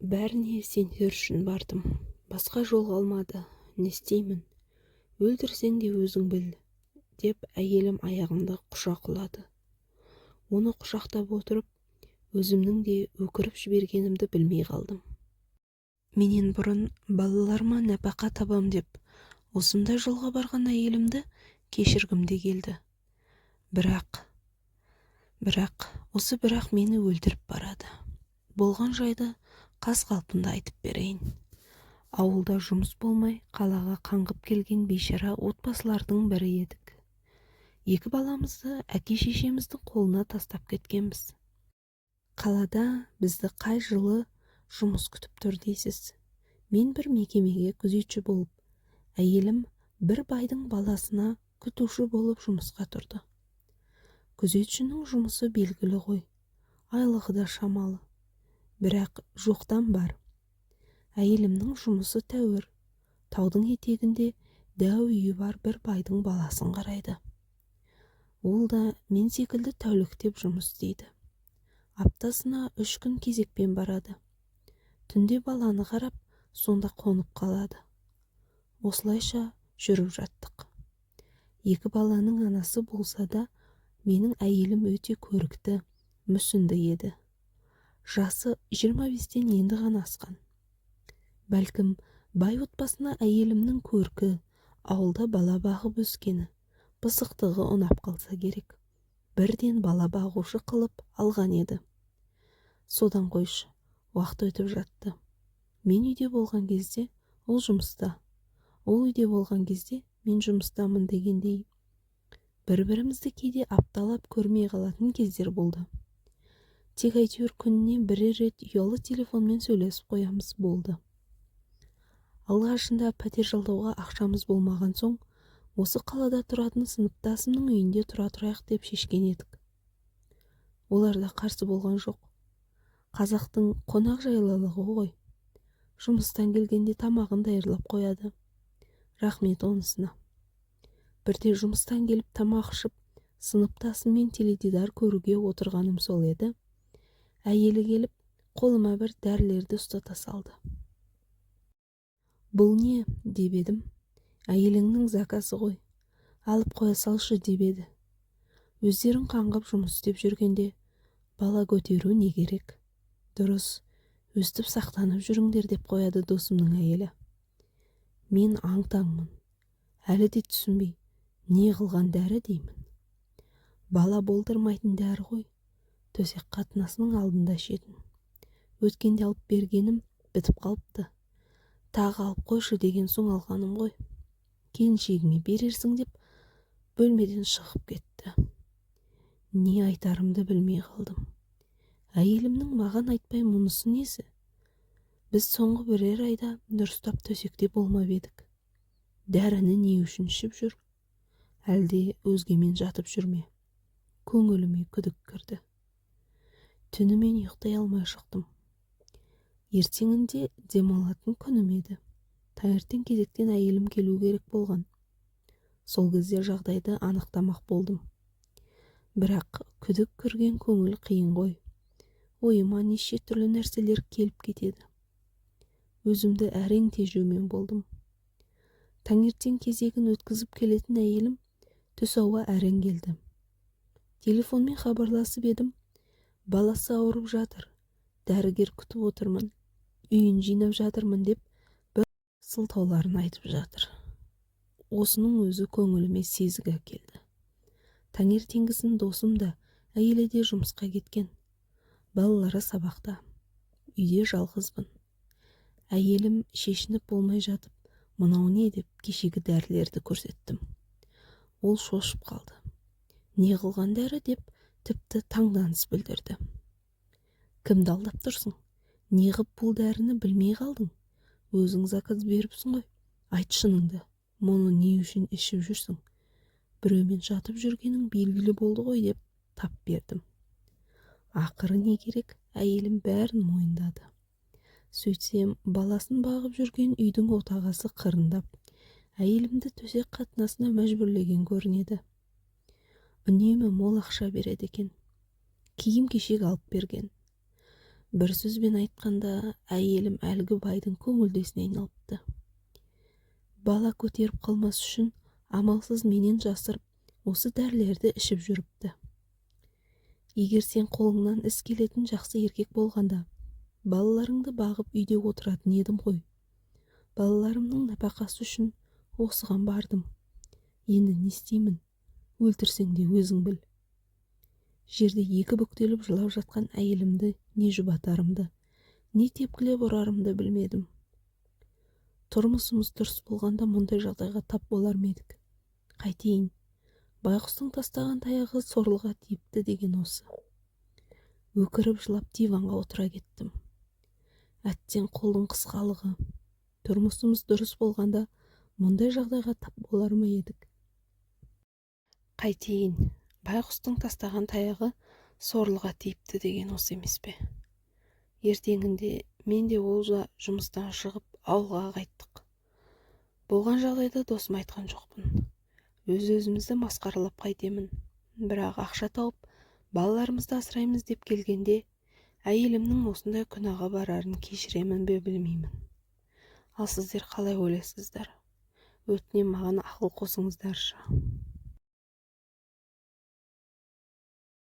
Бәріне сендер үшін бардым. Басқа жол қалмады. Не істеймін? Өлтірсең де өзің біл, деп әйелім аяғымды құшақлады. Оны құшақтап отырып, өзімнің де өкіріп жібергенімді білмей қалдым. Менен бұрын балаларыма нәпақа табам деп, осындай жолға барған әйелімді кешіргім де келді. Бірақ мені өлтіріп барады. Болған жайды қаз-қалпында айтып берейін. Ауылда жұмыс болмай, қалаға қаңғып келген бейшара отбасылардың бірі едік. 2 баламызды әке-шешеміздің қолына тастап кеткенбіз. Қалада бізді қай жылы жұмыс күтіп тұр дейсіз? Мен бір мекемеге күзетші болып, әйелім бір байдың баласына күтуші болып жұмысқа тұрды. Күзетшінің жұмысы белгілі ғой, айлығы да шамалы. Бірақ жоқтан бар. Әйелімнің жұмысы тәуір. Таудың етегінде дәу үйі бар бір байдың баласын қарайды. Ол да мен секілді тәуліктеп жұмыс істейді. Аптасына 3 күн кезекпен барады. Түнде баланы қарап, сонда қонып қалады. Осылайша жүріп жаттық. 2 баланың анасы болса да, менің әйелім өте көрікті, мүсінді еді. Жасы 25-тен енді ғана асқан. Бәлкім, бай отбасына әйелімнің көркі, ауылда бала бағып өскені, пысықтығы ұнап қалса керек. Бірден бала бағушы қылып алған еді. Содан қойшы, уақыт өтіп жатты. Мен үйде болған кезде, ол жұмыста. Ол үйде болған кезде, мен жұмыстамын дегендей. Бір-бірімізді кейде апталап көрмей қалатын кездер болды. Тек әйтеуір күніне 1 рет ұялы телефонмен сөйлесіп қоямыз болды. Алғашында пәтер жалдауға ақшамыз болмаған соң, осы қалада тұратын сыныптасымның үйінде тұра тұрайық деп шешкен едік. Олар да қарсы болған жоқ. Қазақтың қонақ жайлылығы ғой. Жұмыстан келгенде тамағын даярлап қояды. Рахмет онысына. Бірде жұмыстан келіп тамақ ішіп, сыныптасыммен теледидар көруге отырғаным сол еді. Әйелі келіп, қолыма бір дәрілерді ұстата салды. Бұл не, деп едім. Әйеліңнің заказы ғой. Алып қоя салшы, деп еді. Өздерің қаңғып жұмыс істеп жүргенде, бала көтеру не керек? Дұрыс, өстіп сақтанып жүріңдер, деп қояды досымның әйелі. Мен аң-таңмын. Әлі де түсінбей, не қылған дәрі деймін. Бала болдырмайтын дәрі ғой. Төсек қатынасының алдында ішетін. Өткенде алып бергенім бітіп қалыпты. Тағы алып қойшы деген соң алғаным ғой. Келіншегіңе берерсің деп бөлмеден шығып кетті. Не айтарымды білмей қалдым. Әйелімнің маған айтпай мұнысы несі? Біз соңғы 1 айда дұрыстап төсекте болмап едік. Дәріні не үшін ішіп жүр? Әлде өзгемен жатып жүрме? Көңіліме күдік кірді. Түнімен ұйықтай алмай шықтым. Ертеңінде демалатын күнім еді. Таңертең кезектен әйелім келу керек болған. Сол кезде жағдайды анықтамақ болдым. Бірақ күдік кірген көңіл қиын ғой. Ойыма неше түрлі нәрселер келіп кетеді. Өзімді әрең тежеумен болдым. Таңертең кезегін өткізіп келетін әйелім түс ауа әрең келді. Телефонмен хабарласып едім. Баласы ауырып жатыр. Дәрігер күтіп отырмын. Үйін жинап жатырмын деп бір сылтауларын айтып жатыр. Осының өзі көңіліме сезігі келді. Таңертеңгісін досым да, әйелі де жұмысқа кеткен. Балалары сабақта. Үйде жалғызбын. Әйелім шешініп болмай жатып, мынау не деп кешегі дәрілерді көрсеттім. Ол шошып қалды. Не қылған дәрі деп тіпті таңданыс білдірді. Кімді алдап тұрсың? Неғып бұл дәріні білмей қалдың? Өзің заказ беріпсің ғой. Айт шыныңды. Мұны не үшін ішіп жүрсің? Біреумен жатып жүргенің белгілі болды ғой, деп тап бердім. Ақыры не керек? Әйелім бәрін мойындады. Сөйтсем, баласын бағып жүрген үйдің отағасы қырындап, әйелімді төсек қатынасына мәжбүрлеген көрінеді. Үнемі мол ақша береді екен. Киім-кешек алып берген. Бір сөзбен айтқанда, әйелім әлгі байдың көңілдесіне айналыпты. Бала көтеріп қалмас үшін амалсыз менен жасырып, осы дәрілерді ішіп жүріпті. Егер сен қолыңнан іс келетін жақсы еркек болғанда, балаларыңды бағып үйде отыратын едім ғой. Балаларымның нәпақасы үшін осыған бардым. Енді не істеймін? Өлтірсең де өзің біл. Жерде екі бүктеліп жылап жатқан әйелімді не жұбатарымды, не тепкілеп ұрарымды білмедім. Тұрмысымыз дұрыс болғанда мұндай жағдайға тап болар ма едік? Қайтейін, байқұстың тастаған таяғы сорлыға тиіпті деген осы. Өкіріп жылап диванға отыра кеттім. Әттең қолдың қысқалығы. Тұрмысымыз дұрыс болғанда мұндай жағдайға тап болар ма едік? Қайтейін, байқұстың тастаған таяғы сорлыға тиіпті деген осы емес пе? Ертеңінде мен де Олжа жұмыстан шығып ауылға қайттық. Болған жағдайда досыма айтқан жоқпын. Өз-өзімізді масқаралап қайтемін. Бірақ ақша тауып, балаларымызды асыраймыз деп келгенде, әйелімнің осындай күнәға барарын кешіремін бе білмеймін. Ал сіздер қалай ойлайсыздар? Өтінем, маған ақыл қосыңыздаршы.